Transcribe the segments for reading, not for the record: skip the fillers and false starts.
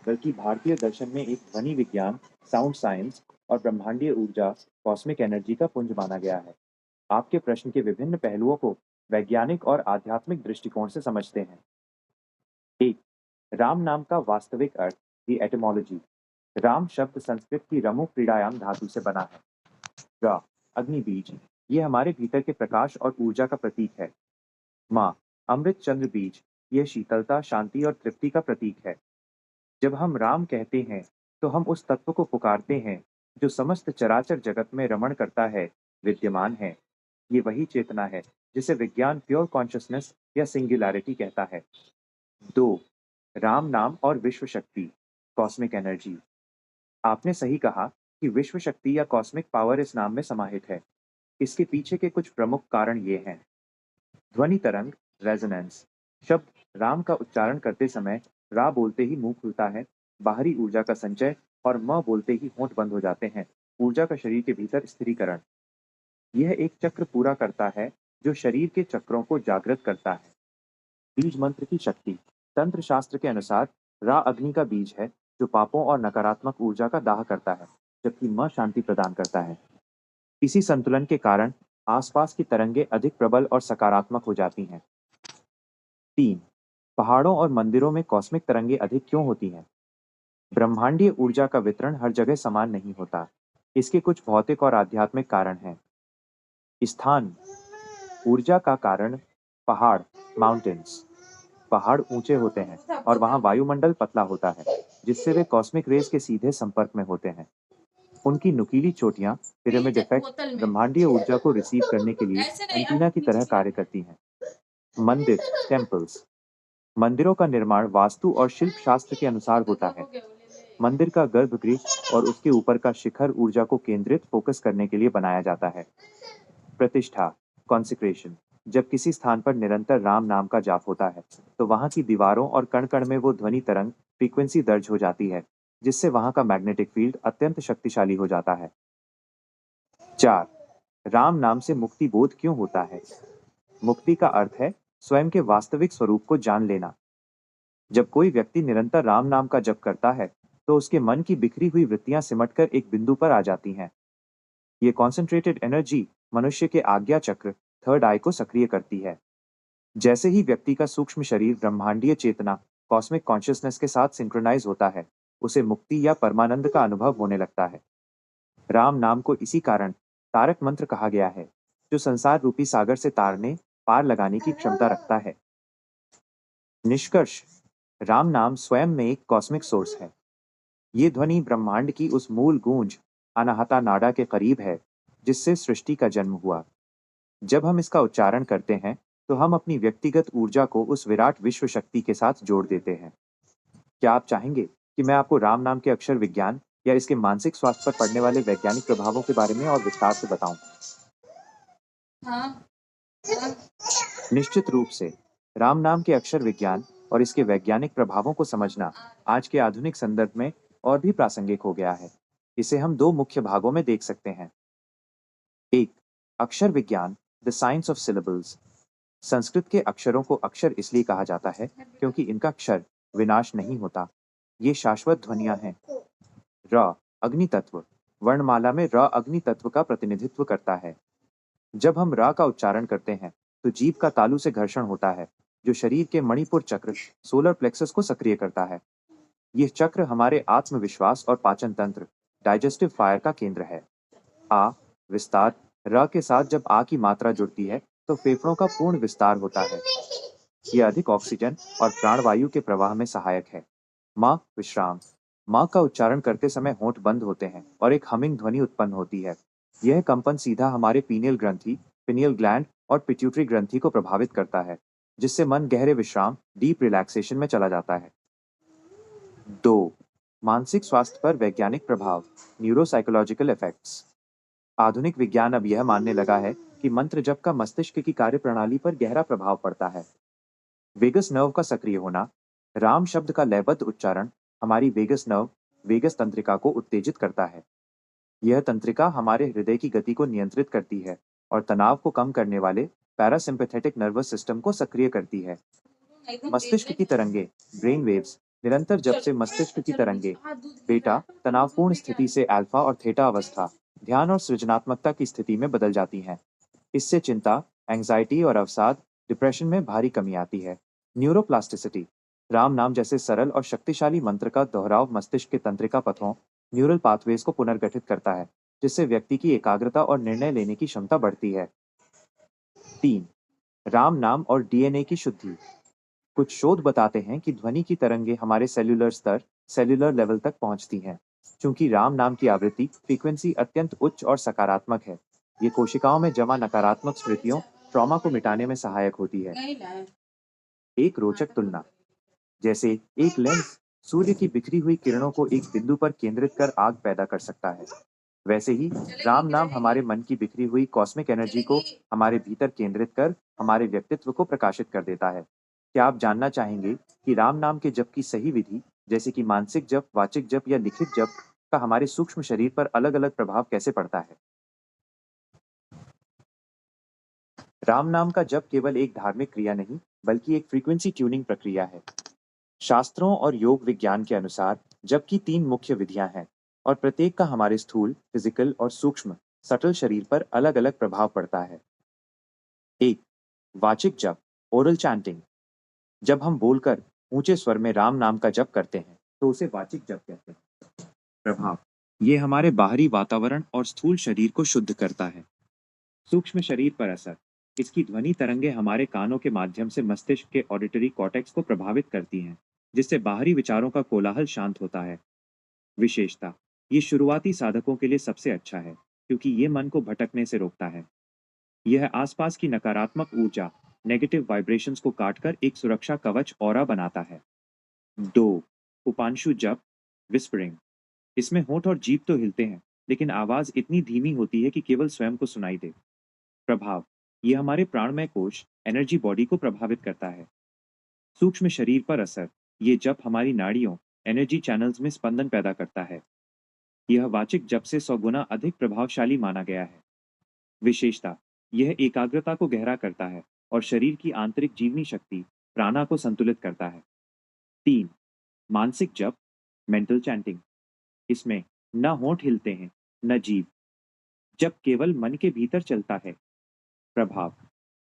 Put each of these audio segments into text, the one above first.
बल्कि भारतीय दर्शन में एक ध्वनि विज्ञान, साउंड साइंस और ब्रह्मांडीय ऊर्जा, कॉस्मिक एनर्जी का पुंज माना गया है। आपके प्रश्न के विभिन्न पहलुओं को वैज्ञानिक और आध्यात्मिक दृष्टिकोण से समझते हैं। एक, राम नाम का वास्तविक अर्थ, दी एटिमोलॉजी। राम शब्द संस्कृत की रमु क्रीड़ायाम धातु से बना है। र, अग्नि बीज, ये हमारे भीतर के प्रकाश और ऊर्जा का प्रतीक है। माँ, अमृत चंद्र बीज, यह शीतलता, शांति और तृप्ति का प्रतीक है। जब हम राम कहते हैं, तो हम उस तत्व को पुकारते हैं जो समस्त चराचर जगत में रमण करता है, विद्यमान है। ये वही चेतना है जिसे विज्ञान प्योर कॉन्शसनेस या सिंगुलैरिटी कहता है। 2, राम नाम और विश्व शक्ति, कॉस्मिक एनर्जी। आपने सही कहा कि विश्व शक्ति या कॉस्मिक पावर इस नाम में समाहित है। इसके पीछे के कुछ प्रमुख कारण ये हैं। ध्वनि तरंग, रेजोनेंस। शब्द राम का उच्चारण करते समय रा बोलते ही मुंह खुलता है, बाहरी ऊर्जा का संचय, और म बोलते ही होंठ बंद हो जाते हैं, ऊर्जा का शरीर के भीतर स्थिरीकरण। यह एक चक्र पूरा करता है जो शरीर के चक्रों को जागृत करता है। बीज मंत्र की शक्ति। तंत्र शास्त्र के अनुसार रा अग्नि का बीज है जो पापों और नकारात्मक ऊर्जा का दाह करता है, जबकि म शांति प्रदान करता है। इसी संतुलन के कारण आसपास की तरंगें अधिक प्रबल और सकारात्मक हो जाती हैं। 3, पहाड़ों और मंदिरों में कॉस्मिक तरंगें अधिक क्यों होती हैं? ब्रह्मांडीय ऊर्जा का वितरण हर जगह समान नहीं होता। इसके कुछ भौतिक और आध्यात्मिक कारण हैं। स्थान, ऊर्जा का कारण, पहाड़, माउंटेन्स। पहाड़ ऊंचे होते हैं और वहां वायुमंडल पतला होता है, जिससे वे कॉस्मिक रेज के सीधे संपर्क में होते हैं। उनकी नुकीली चोटियां, पिरामिड इफेक्ट, ब्रह्मांडीय ऊर्जा को रिसीव करने के लिए एंटीना की तरह कार्य करती हैं। मंदिर, टेम्पल्स। मंदिरों का निर्माण वास्तु और शिल्प शास्त्र के अनुसार होता है। मंदिर का गर्भगृह और उसके ऊपर का शिखर ऊर्जा को केंद्रित फोकस करने के लिए बनाया जाता है। प्रतिष्ठा, कॉन्सिक्रेशन। जब किसी स्थान पर निरंतर राम नाम का जाप होता है, तो वहां की दीवारों और कण कण में वो ध्वनि तरंग फ्रीक्वेंसी दर्ज हो जाती है, जिससे वहां का मैग्नेटिक फील्ड अत्यंत शक्तिशाली हो जाता है। 4, राम नाम से मुक्ति बोध क्यों होता है? मुक्ति का अर्थ है स्वयं के वास्तविक स्वरूप को जान लेना। जब कोई व्यक्ति निरंतर राम नाम का जप करता है, तो उसके मन की बिखरी हुई वृत्तियां सिमटकर एक बिंदु पर आ जाती हैं। ये कॉन्सेंट्रेटेड एनर्जी मनुष्य के आज्ञा चक्र, थर्ड आई को सक्रिय करती है। जैसे ही व्यक्ति का सूक्ष्म शरीर ब्रह्मांडीय चेतना, कॉस्मिक कॉन्शियसनेस के साथ सिंक्रोनाइज होता है, उसे मुक्ति या परमानंद का अनुभव होने लगता है। राम नाम को इसी कारण तारक मंत्र कहा गया है, जो संसार रूपी सागर से तारने, पार लगाने की क्षमता रखता है। निष्कर्ष, राम नाम स्वयं में एक कॉस्मिक सोर्स है। ये ध्वनि ब्रह्मांड की उस मूल गूंज, अनाहता नाडा के करीब है, जिससे सृष्टि का जन्म हुआ। जब हम इसका उच्चारण करते हैं, तो हम अपनी व्यक्तिगत ऊर्जा को उस विराट विश्व शक्ति के साथ जोड़ देते हैं। क्या आप चाहेंगे कि मैं आपको राम नाम के अक्षर विज्ञान या इसके मानसिक स्वास्थ्य पर पड़ने वाले वैज्ञानिक प्रभावों के बारे में और विस्तार से बताऊं? हाँ, हाँ। निश्चित रूप से। राम नाम के अक्षर विज्ञान और इसके वैज्ञानिक प्रभावों को समझना आज के आधुनिक संदर्भ में और भी प्रासंगिक हो गया है। इसे हम दो मुख्य भागों में देख सकते हैं। 1, अक्षर विज्ञान, the science of syllables. Sanskrit के अक्षरों को अक्षर इसलिए कहा जाता है क्योंकि इनका क्षर विनाश नहीं होता। ये शाश्वत ध्वनियां हैं। र, अग्नि तत्व। वर्णमाला में र अग्नि तत्व का प्रतिनिधित्व करता है। जब हम रा का उच्चारण करते हैं, तो जीभ का तालु से घर्षण होता है, जो शरीर के मणिपुर चक्र, सोलर प्लेक्सस को सक्रिय करता है। यह चक्र हमारे आत्मविश्वास और पाचन तंत्र, डाइजेस्टिव फायर का केंद्र है। आ, विस्तार। र के साथ जब आ की मात्रा जुड़ती है, तो फेफड़ों का पूर्ण विस्तार होता है। यह अधिक ऑक्सीजन और प्राणवायु के प्रवाह में सहायक है। माँ, विश्राम। माँ का उच्चारण करते समय होंठ बंद होते हैं और एक हमिंग ध्वनि उत्पन्न होती है। यह कंपन सीधा हमारे पीनियल ग्रंथि, पिनियल ग्लैंड और पिट्यूटरी ग्रंथि को प्रभावित करता है, जिससे मन गहरे विश्राम, डीप रिलैक्सेशन में चला जाता है। 2, मानसिक स्वास्थ्य पर वैज्ञानिक प्रभाव, न्यूरोसाइकोलॉजिकल इफेक्ट्स। आधुनिक विज्ञान अब यह मानने लगा है कि मंत्र जप का मस्तिष्क की कार्यप्रणाली पर गहरा प्रभाव पड़ता है। वेगस नर्व का सक्रिय होना, राम शब्द का लयबद्ध उच्चारण हमारी वेगस नर्व, वेगस तंत्रिका को उत्तेजित करता है। यह तंत्रिका हमारे हृदय की गति को नियंत्रित करती है और तनाव को कम करने वाले पैरासिम्पैथेटिक नर्वस सिस्टम को सक्रिय करती है। मस्तिष्क की तरंगे, ब्रेन वेव्स, निरंतर जप से मस्तिष्क की तरंगे बेटा तनावपूर्ण स्थिति से अल्फा और थीटा अवस्था, ध्यान और सृजनात्मकता की स्थिति में बदल जाती हैं। इससे चिंता, एंग्जाइटी और अवसाद, डिप्रेशन में भारी कमी आती है। न्यूरोप्लास्टिसिटी, राम नाम जैसे सरल और शक्तिशाली मंत्र का दोहराव मस्तिष्क के तंत्रिका पथों, न्यूरल पाथवेज को पुनर्गठित करता है, जिससे व्यक्ति की एकाग्रता और निर्णय लेने की क्षमता बढ़ती है। 3. राम नाम और डीएनए की शुद्धि। कुछ शोध बताते हैं कि ध्वनि की तरंगे हमारे सेल्यूलर स्तर, सेल्यूलर लेवल तक पहुंचती हैं। चूंकि राम नाम की आवृत्ति, फ्रीक्वेंसी अत्यंत उच्च और सकारात्मक है, ये कोशिकाओं में जमा नकारात्मक स्मृतियों, ट्रॉमा को मिटाने में सहायक होती है। एक रोचक तुलना, जैसे एक लेंस सूर्य की बिखरी हुई किरणों को एक बिंदु पर केंद्रित कर आग पैदा कर सकता है, वैसे ही राम नाम हमारे मन की बिखरी हुई कॉस्मिक एनर्जी को हमारे भीतर केंद्रित कर हमारे व्यक्तित्व को प्रकाशित कर देता है। क्या आप जानना चाहेंगे कि राम नाम के जप की सही विधि, जैसे कि मानसिक जप, वाचिक जप या लिखित जप, का हमारे सूक्ष्म शरीर पर अलग-अलग प्रभाव कैसे पड़ता है? राम नाम का जप केवल एक धार्मिक क्रिया नहीं, बल्कि एक फ्रीक्वेंसी ट्यूनिंग प्रक्रिया है। शास्त्रों और योग विज्ञान के अनुसार जप की 3 मुख्य विधियां हैं और प्रत्येक का हमारे स्थूल, फिजिकल और सूक्ष्म, सटल शरीर पर अलग-अलग प्रभाव पड़ता है। 1. वाचिक जप, ओरल चैंटिंग। जब हम बोलकर ऊंचे स्वर में राम नाम का जप करते हैं, तो उसे वाचिक जप कहते हैं। प्रभाव, ये हमारे बाहरी वातावरण और स्थूल शरीर को शुद्ध करता है। सूक्ष्म शरीर पर असर, इसकी ध्वनि तरंगे हमारे कानों के माध्यम से मस्तिष्क के ऑडिटरी कॉर्टेक्स को प्रभावित करती हैं, जिससे बाहरी विचारों का कोलाहल शांत होता है। विशेषता, ये शुरुआती साधकों के लिए सबसे अच्छा है, क्योंकि ये मन को भटकने से रोकता है। यह आसपास की नकारात्मक ऊर्जा, नेगेटिव वाइब्रेशंस को काटकर एक सुरक्षा कवच ऑरा बनाता है। 2. उपांशु जप, विस्परिंग। इसमें होंठ और जीभ तो हिलते हैं, लेकिन आवाज इतनी धीमी होती है कि केवल स्वयं को सुनाई दे। प्रभाव, ये हमारे प्राणमय कोश, एनर्जी बॉडी को प्रभावित करता है। सूक्ष्म शरीर पर असर, ये जप हमारी नाड़ियों, एनर्जी चैनल्स में स्पंदन पैदा करता है। यह वाचिक जप से 100 गुना अधिक प्रभावशाली माना गया है। विशेषता, यह एकाग्रता को गहरा करता है और शरीर की आंतरिक जीवनी शक्ति, प्राणा को संतुलित करता है। 3. मानसिक जप, मेंटल चैंटिंग। इसमें न होंठ हिलते हैं, न जीभ। जप केवल मन के भीतर चलता है। प्रभाव,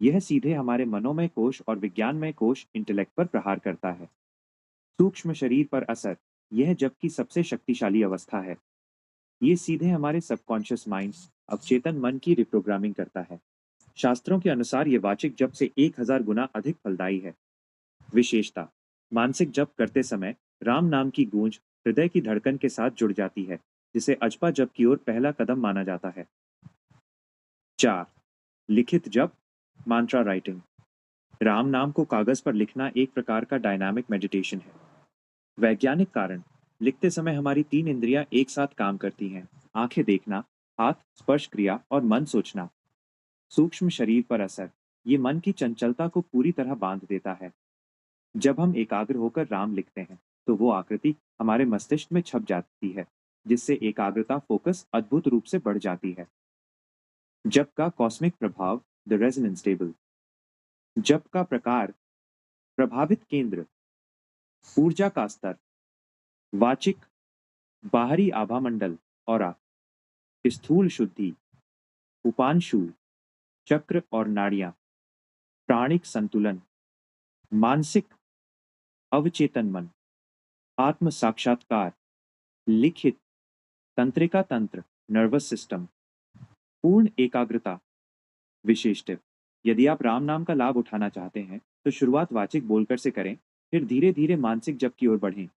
यह सीधे हमारे मनोमय कोश और विज्ञानमय कोश इंटेलेक्ट पर प्रहार करता है। सूक्ष्म शरीर पर असर, यह जप की सबसे शक्तिशाली अवस्था है। ये सीधे हमारे सबकॉन्शियस माइंड, अवचेतन मन की रिप्रोग्रामिंग करता है। शास्त्रों के अनुसार ये वाचिक जप से 1000 गुना अधिक फलदायी है। विशेषता, मानसिक जप करते समय राम नाम की गूंज हृदय की धड़कन के साथ जुड़ जाती है, जिसे अजपा जप की ओर पहला कदम माना जाता है। 4. लिखित जप, mantra राइटिंग। राम नाम को कागज पर लिखना एक प्रकार का डायनामिक मेडिटेशन है। वैज्ञानिक कारण, लिखते समय हमारी 3 इंद्रियां एक साथ काम करती हैं, आंखें देखना, हाथ स्पर्श क्रिया और मन सोचना। सूक्ष्म शरीर पर असर, ये मन की चंचलता को पूरी तरह बांध देता है। जब हम एकाग्र होकर राम लिखते हैं, तो वो आकृति हमारे मस्तिष्क में छप जाती है, जिससे एकाग्रता फोकस अद्भुत रूप से बढ़ जाती है। जप का कॉस्मिक प्रभाव, द रेजोनेंस टेबल। जप का प्रकार, प्रभावित केंद्र, ऊर्जा का स्तर, वाचिक, बाहरी आभामंडल, ऑरा, स्थूल शुद्धि, उपांशु, चक्र और नाड़ियां, प्राणिक संतुलन, मानसिक, अवचेतन मन, आत्म साक्षात्कार, लिखित, तंत्रिका तंत्र, नर्वस सिस्टम, पूर्ण एकाग्रता। विशेष टिप, यदि आप राम नाम का लाभ उठाना चाहते हैं, तो शुरुआत वाचिक बोलकर से करें, फिर धीरे धीरे मानसिक जप की ओर बढ़ें।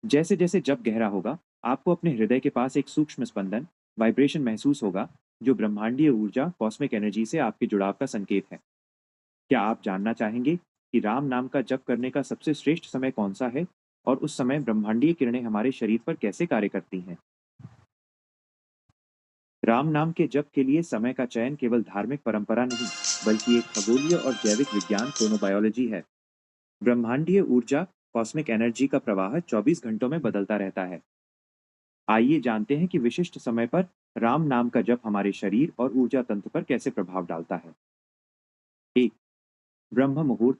जैसे जैसे जप गहरा होगा, आपको अपने हृदय के पास एक सूक्ष्म स्पंदन, वाइब्रेशन महसूस होगा, जो ब्रह्मांडीय ऊर्जा, कॉस्मिक एनर्जी से आपके जुड़ाव का संकेत है। क्या आप जानना चाहेंगे कि राम नाम का जप करने का सबसे श्रेष्ठ समय कौन सा है और उस समय ब्रह्मांडीय किरणें हमारे शरीर पर कैसे कार्य करती हैं? राम नाम के जप के लिए समय का चयन केवल धार्मिक परंपरा नहीं, बल्कि एक खगोलीय और जैविक विज्ञान, क्रोनोबायोलॉजी है। ब्रह्मांडीय ऊर्जा, कॉस्मिक एनर्जी का प्रवाह 24 घंटों में बदलता रहता है। आइए जानते हैं कि विशिष्ट समय पर राम नाम का जप हमारे शरीर और ऊर्जा तंत्र पर कैसे प्रभाव डालता है। 1. ब्रह्म मुहूर्त,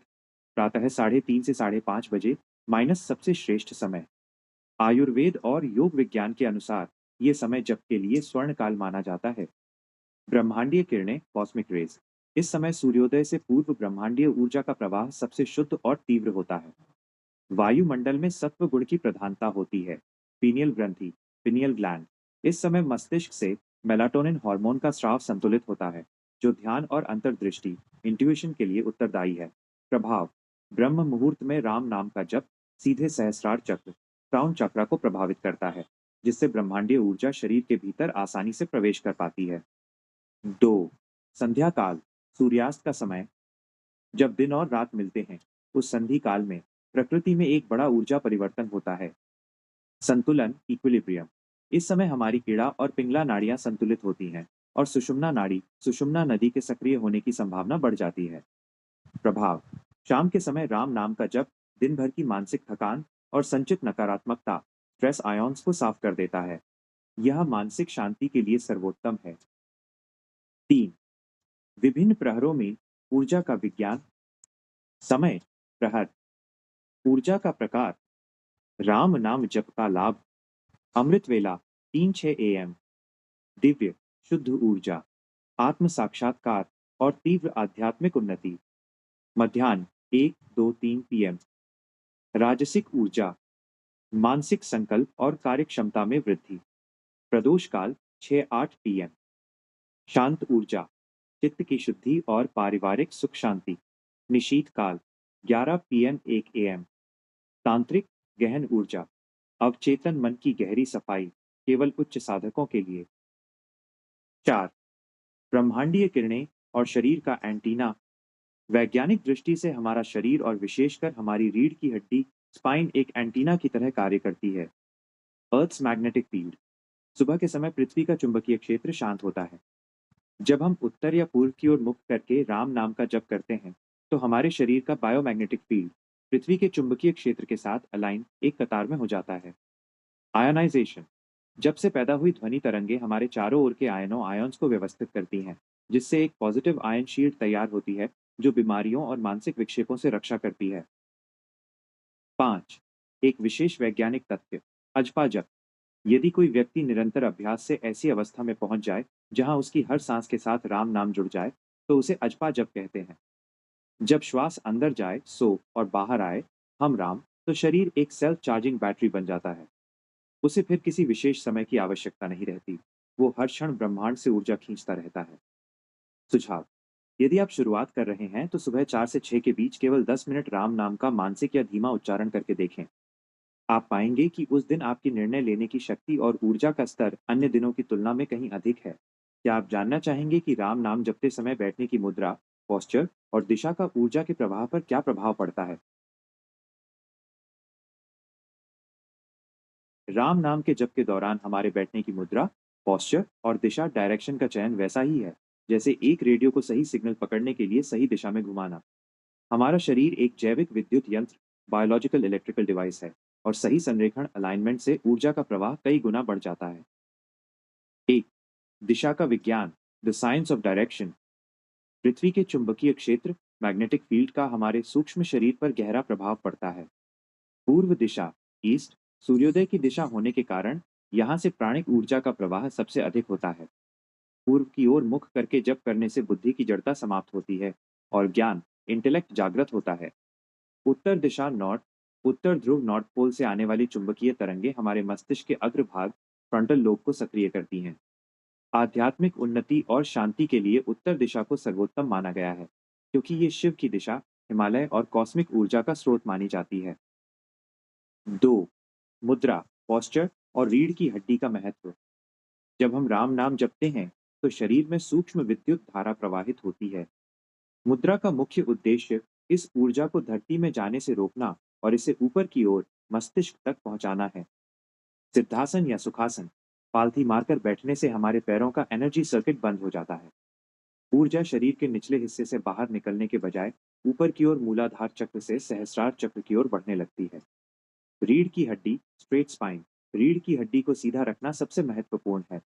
प्रातः 3:30 से 5:30 बजे, माइनस सबसे श्रेष्ठ समय। आयुर्वेद और योग विज्ञान के अनुसार ये समय जप के लिए स्वर्ण काल माना जाता है। ब्रह्मांडीय किरणें कॉस्मिक रेज। इस समय सूर्योदय से पूर्व ब्रह्मांडीय ऊर्जा का प्रवाह सबसे शुद्ध और तीव्र होता है। वायुमंडल में सत्व गुण की प्रधानता होती है। पीनियल ग्रंथि, पिनियल ग्लैंड। इस समय मस्तिष्क से मेलाटोनिन हार्मोन का स्राव संतुलित होता है, जो ध्यान और अंतर्दृष्टि इंट्यूशन के लिए उत्तरदायी है। प्रभाव। ब्रह्म मुहूर्त में राम नाम का जप सीधे सहस्रार चक्र क्राउन चक्रा को प्रभावित करता है, जिससे ब्रह्मांडीय ऊर्जा शरीर के भीतर आसानी से प्रवेश कर पाती है। 2 संध्या काल, सूर्यास्त का समय। जब दिन और रात मिलते हैं, उस संधि काल में प्रकृति में एक बड़ा ऊर्जा परिवर्तन होता है। संतुलन इक्विलिब्रियम। इस समय हमारी कीड़ा और पिंगला नाड़ियां संतुलित होती हैं और सुषुम्ना नाड़ी सुषुम्ना नदी के सक्रिय होने की संभावना बढ़ जाती है। प्रभाव। शाम के समय राम नाम का जप दिन भर की मानसिक थकान और संचित नकारात्मकता स्ट्रेस आयोन्स को साफ कर देता है। यह मानसिक शांति के लिए सर्वोत्तम है। 3 विभिन्न प्रहरों में ऊर्जा का विज्ञान। समय प्रहर। ऊर्जा का प्रकार। राम नाम जप का लाभ। अमृत वेला 3-6 AM। दिव्य शुद्ध ऊर्जा, आत्म साक्षात्कार और तीव्र आध्यात्मिक उन्नति। मध्याह्न 1-2-3 PM। राजसिक ऊर्जा, मानसिक संकल्प और कार्यक्षमता में वृद्धि। प्रदोष काल 6-8 PM। शांत ऊर्जा, चित्त की शुद्धि और पारिवारिक सुख शांति। निशीत काल 11 PM 1 AM। तांत्रिक गहन ऊर्जा, अवचेतन मन की गहरी सफाई केवल उच्च साधकों के लिए। 4 ब्रह्मांडीय किरणें और शरीर का एंटीना। वैज्ञानिक दृष्टि से हमारा शरीर और विशेषकर हमारी रीढ़ की हड्डी स्पाइन एक एंटीना की तरह कार्य करती है। Earth's magnetic field. सुबह के समय पृथ्वी का चुंबकीय क्षेत्र शांत होता है। जब हम उत्तर या पूर्व की ओर मुख करके राम नाम का जप करते हैं, तो हमारे शरीर का बायोमैग्नेटिक फील्ड पृथ्वी के चुंबकीय क्षेत्र के साथ अलाइन एक कतार में हो जाता है। आयनाइजेशन। जब से पैदा हुई ध्वनि तरंगे हमारे चारों ओर के आयनों आयन्स को व्यवस्थित करती हैं, जिससे एक पॉजिटिव आयन शील्ड तैयार होती है, जो बीमारियों और मानसिक विक्षेपों से रक्षा करती है। 5 एक विशेष वैज्ञानिक तथ्य। अजपा जप। यदि कोई व्यक्ति निरंतर अभ्यास से ऐसी अवस्था में पहुंच जाए जहां उसकी हर सांस के साथ राम नाम जुड़ जाए, तो उसे अजपा जप कहते हैं। जब श्वास अंदर जाए सो और बाहर आए हम राम, तो शरीर एक सेल्फ चार्जिंग बैटरी बन जाता है। उसे फिर किसी विशेष समय की आवश्यकता नहीं रहती। वो हर क्षण ब्रह्मांड से ऊर्जा खींचता रहता है। सुझाव। यदि आप शुरुआत कर रहे हैं तो सुबह 4 से 6 के बीच केवल 10 मिनट राम नाम का मानसिक या धीमा उच्चारण करके देखें। आप पाएंगे कि उस दिन आपकी निर्णय लेने की शक्ति और ऊर्जा का स्तर अन्य दिनों की तुलना में कहीं अधिक है। क्या आप जानना चाहेंगे कि राम नाम जपते समय बैठने की मुद्रा, पोस्चर और दिशा का ऊर्जा के प्रवाह पर क्या प्रभाव पड़ता है? राम नाम के जप के दौरान हमारे बैठने की मुद्रा, पोस्चर और दिशा डायरेक्शन का चयन वैसा ही है, जैसे एक रेडियो को सही सिग्नल पकड़ने के लिए सही दिशा में घुमाना। हमारा शरीर एक जैविक विद्युत यंत्र, बायोलॉजिकल इलेक्ट्रिकल डिवाइस है, और सही संरेखण अलाइनमेंट से ऊर्जा का प्रवाह कई गुना बढ़ जाता है। एक दिशा का विज्ञान, द साइंस ऑफ डायरेक्शन। पृथ्वी के चुंबकीय क्षेत्र, मैग्नेटिक फील्ड का हमारे सूक्ष्म शरीर पर गहरा प्रभाव पड़ता है। पूर्व दिशा, ईस्ट, सूर्योदय की दिशा होने के कारण यहाँ से प्राणिक ऊर्जा का प्रवाह सबसे अधिक होता है। पूर्व की ओर मुख करके जप करने से बुद्धि की जड़ता समाप्त होती है और ज्ञान, इंटेलेक्ट जागृत होता है। उत्तर दिशा नॉर्थ, उत्तर ध्रुव नॉर्थ पोल से आने वाली चुंबकीय तरंगे हमारे मस्तिष्क के अग्रभाग फ्रंटल लोब को सक्रिय करती हैं। आध्यात्मिक उन्नति और शांति के लिए उत्तर दिशा को सर्वोत्तम माना गया है, क्योंकि ये शिव की दिशा, हिमालय और कॉस्मिक ऊर्जा का स्रोत मानी जाती है। 2 मुद्रा, पोस्चर और रीढ़ की हड्डी का महत्व। जब हम राम नाम जपते हैं, तो शरीर में सूक्ष्म विद्युत धारा प्रवाहित होती है। मुद्रा का मुख्य उद्देश्य इस ऊर्जा को धरती में जाने से रोकना और इसे ऊपर की ओर मस्तिष्क तक पहुंचाना है। सिद्धासन या सुखासन, पालथी मारकर बैठने से हमारे पैरों का एनर्जी सर्किट बंद हो जाता है। ऊर्जा शरीर के निचले हिस्से से बाहर निकलने के बजाय ऊपर की ओर मूलाधार चक्र से सहस्रार चक्र की ओर बढ़ने लगती है। रीढ़ की हड्डी, स्ट्रेट स्पाइन। रीढ़ की हड्डी को सीधा रखना सबसे महत्वपूर्ण है।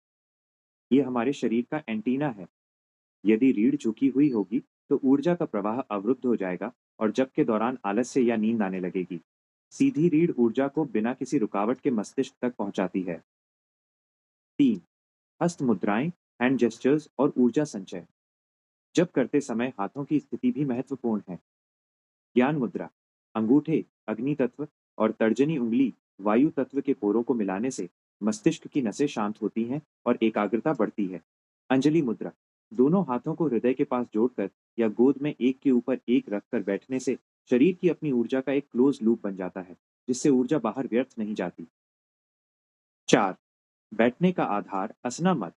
ये हमारे शरीर का एंटीना है। यदि रीढ़ झुकी हुई होगी, तो ऊर्जा का प्रवाह अवरुद्ध हो जाएगा और जप के दौरान आलस्य या नींद आने लगेगी। सीधी रीढ़ ऊर्जा को बिना किसी रुकावट के मस्तिष्क तक पहुंचाती है। 3. हस्त मुद्राएं, हैंड जेस्चर्स और ऊर्जा संचय। जब करते समय हाथों की स्थिति भी महत्वपूर्ण है। ज्ञान मुद्रा, अंगूठे अग्नि तत्व और तर्जनी उंगली वायु तत्व के पोरों को मिलाने से मस्तिष्क की नसें शांत होती हैं और एकाग्रता बढ़ती है। अंजलि मुद्रा, दोनों हाथों को हृदय के पास जोड़कर या गोद में एक के ऊपर एक रखकर बैठने से शरीर की अपनी ऊर्जा का एक क्लोज लूप बन जाता है, जिससे ऊर्जा बाहर व्यर्थ नहीं जाती। 4. बैठने का आधार असना मत।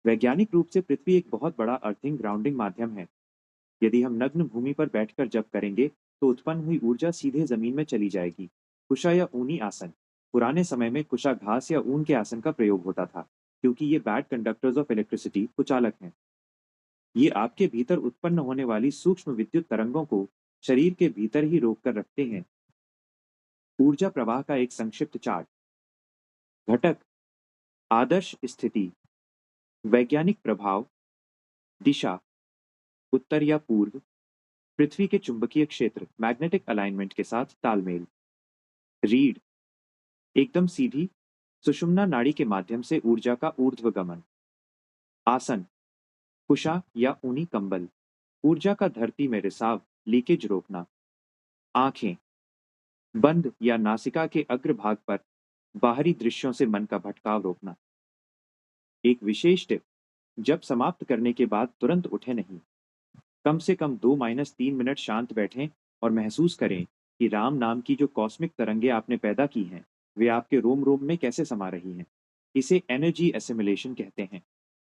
वैज्ञानिक रूप से पृथ्वी एक बहुत बड़ा अर्थिंग ग्राउंडिंग माध्यम है। यदि हम नग्न भूमि पर बैठकर जप करेंगे तो उत्पन्न हुई ऊर्जा सीधे जमीन में चली जाएगी। कुशा या ऊनी आसन, पुराने समय में कुशा घास या ऊन के आसन का प्रयोग होता था, क्योंकि ये बैड कंडक्टर्स ऑफ इलेक्ट्रिसिटी कुचालक हैं। ये आपके भीतर उत्पन्न होने वाली सूक्ष्म विद्युत तरंगों को शरीर के भीतर ही रोक कर रखते हैं। ऊर्जा प्रवाह का एक संक्षिप्त चार्ट। घटक: आदर्श स्थिति, वैज्ञानिक प्रभाव, दिशा उत्तर या पूर्व, पृथ्वी के चुंबकीय क्षेत्र मैग्नेटिक अलाइनमेंट के साथ तालमेल। रीढ़ एकदम सीधी, सुषुम्ना नाड़ी के माध्यम से ऊर्जा का ऊर्ध्वगमन। आसन कुशा या ऊनी कंबल, ऊर्जा का धरती में रिसाव लीकेज रोकना। आंखें बंद या नासिका के अग्रभाग पर बाहरी दृश्यों से मन का भटकाव रोकना। एक विशेष टिप: जब समाप्त करने के बाद तुरंत उठे नहीं। कम से कम 2-3 मिनट शांत बैठें और महसूस करें कि राम नाम की जो कॉस्मिक तरंगे आपने पैदा की हैं, वे आपके रोम रोम में कैसे समा रही हैं। इसे एनर्जी एसिमिलेशन कहते हैं।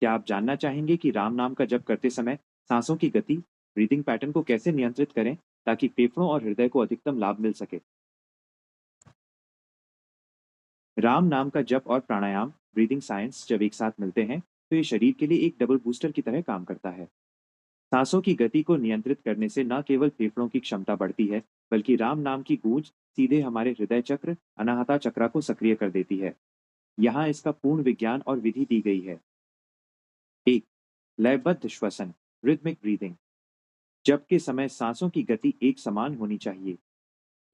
क्या आप जानना चाहेंगे कि राम नाम का जप करते समय सांसों की गति, ब्रीदिंग पैटर्न को कैसे नियंत्रित करें ताकि फेफड़ों और हृदय को अधिकतम लाभ मिल सके? राम नाम का जप और प्राणायाम ब्रीदिंग साइंस जब एक साथ मिलते हैं तो ये शरीर के लिए एक डबल बूस्टर की तरह काम करता है। सांसों की गति को नियंत्रित करने से न केवल फेफड़ों की क्षमता बढ़ती है, बल्कि राम नाम की गूंज सीधे हमारे हृदय चक्र अनाहता चक्रा को सक्रिय कर देती है। यहाँ इसका पूर्ण विज्ञान और विधि दी गई है। 1. लयबद्ध श्वसन, रिदमिक ब्रीदिंग। जब के समय सांसों की गति एक समान होनी चाहिए।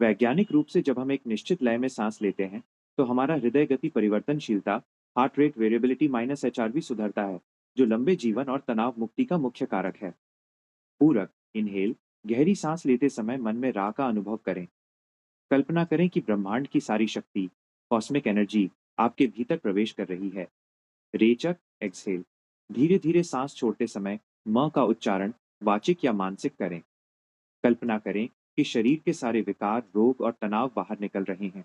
वैज्ञानिक रूप से जब हम एक निश्चित लय में सांस लेते हैं तो हमारा हृदय गति परिवर्तनशीलता heart rate variability minus HRV सुधरता है, जो लंबे जीवन और तनाव मुक्ति का मुख्य कारक है। पूरक इनहेल, गहरी सांस लेते समय मन में राह का अनुभव करें। कल्पना करें कि ब्रह्मांड की सारी शक्ति, कॉस्मिक एनर्जी आपके भीतर प्रवेश कर रही है। रेचक एक्सहेल, धीरे धीरे सांस छोड़ते समय म का उच्चारण वाचिक या मानसिक करें। कल्पना करें कि शरीर के सारे विकार, रोग और तनाव बाहर निकल रहे हैं।